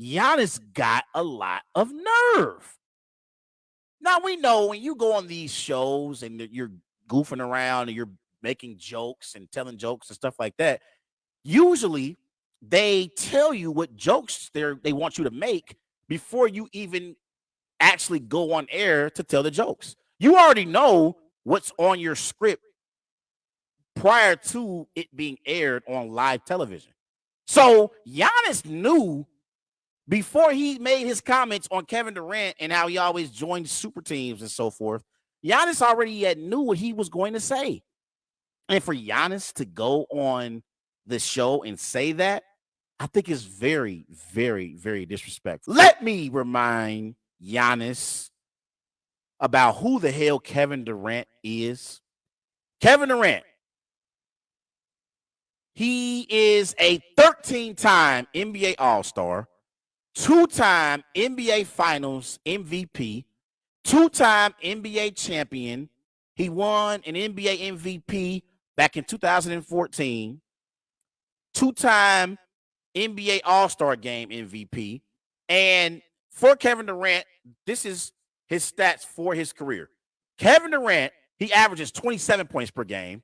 Giannis got a lot of nerve. Now, we know when you go on these shows and you're goofing around and you're making jokes and telling jokes and stuff like that, usually they tell you what jokes they want you to make before you even actually go on air to tell the jokes. You already know what's on your script prior to it being aired on live television. So Giannis knew before he made his comments on Kevin Durant and how he always joined super teams and so forth. Giannis already knew what he was going to say. And for Giannis to go on the show and say that, I think is very, very, very disrespectful. Let me remind Giannis about who the hell Kevin Durant is. Kevin Durant, he is a 13-time NBA All-Star, 2-time NBA Finals MVP, 2-time NBA champion. He won an NBA MVP back in 2014, 2-time NBA All-Star Game MVP. And for Kevin Durant, this is his stats for his career. Kevin Durant, he averages 27 points per game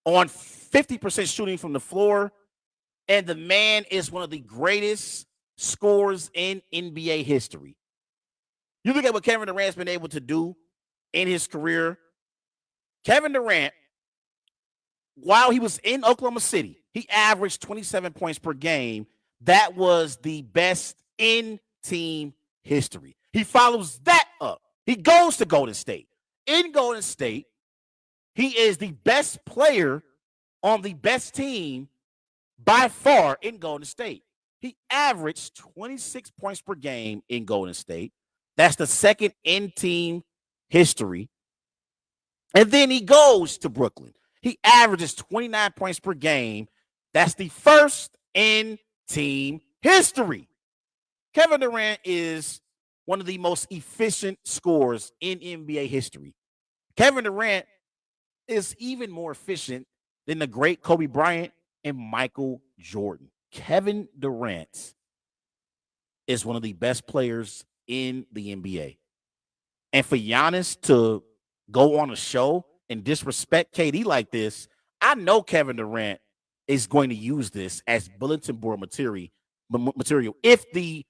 on 50% shooting from the floor. And the man is one of the greatest scorers in NBA history. You look at what Kevin Durant's been able to do in his career. Kevin Durant, while he was in Oklahoma City, he averaged 27 points per game. That was the best in team history. He follows that up. He goes to Golden State. In Golden State, he is the best player on the best team by far in Golden State. He averaged 26 points per game in Golden State. That's the second in team history. And then he goes to Brooklyn. He averages 29 points per game. That's the first in team history. Kevin Durant is one of the most efficient scorers in NBA history. Kevin Durant is even more efficient than the great Kobe Bryant and Michael Jordan. Kevin Durant is one of the best players in the NBA. And for Giannis to go on a show and disrespect KD like this, I know Kevin Durant is going to use this as bulletin board material if the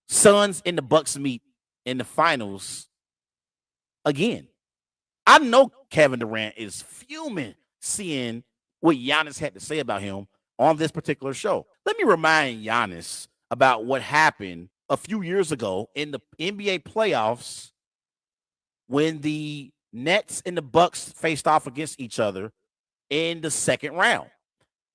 Suns and the Bucks meet in the finals again. I know Kevin Durant is fuming seeing what Giannis had to say about him on this particular show. Let me remind Giannis about what happened a few years ago in the NBA playoffs when the Nets and the Bucks faced off against each other in the second round.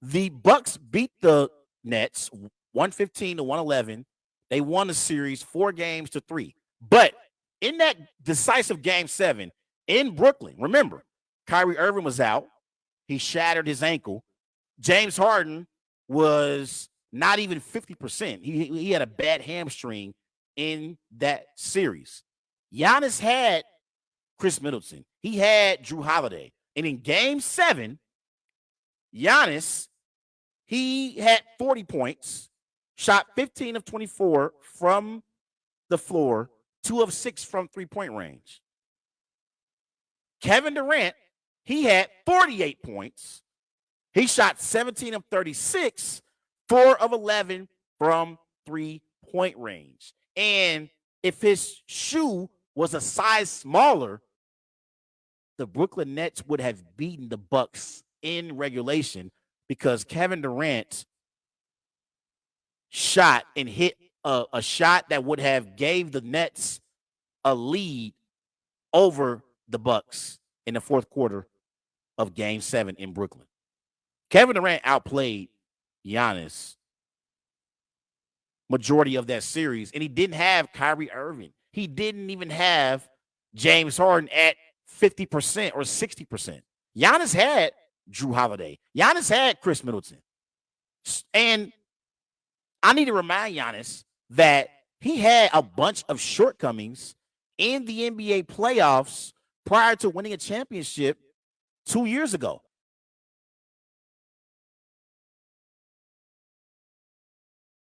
The Bucks beat the Nets 115-111. They won the series 4-3. But in that decisive game 7 in Brooklyn, remember, Kyrie Irving was out. He shattered his ankle. James Harden was not even 50%. He had a bad hamstring in that series. Giannis had Chris Middleton. He had Drew Holiday. And in game 7, Giannis, he had 40 points, shot 15 of 24 from the floor, 2 of 6 from three-point range. Kevin Durant, he had 48 points. He shot 17 of 36, 4 of 11 from three-point range. And if his shoe was a size smaller, the Brooklyn Nets would have beaten the Bucks in regulation because Kevin Durant shot and hit a shot that would have gave the Nets a lead over the Bucks in the fourth quarter of game 7 in Brooklyn. Kevin Durant outplayed Giannis majority of that series, and he didn't have Kyrie Irving. He didn't even have James Harden at 50% or 60%. Giannis had Drew Holiday. Giannis had Chris Middleton. And I need to remind Giannis that he had a bunch of shortcomings in the NBA playoffs prior to winning a championship 2 years ago.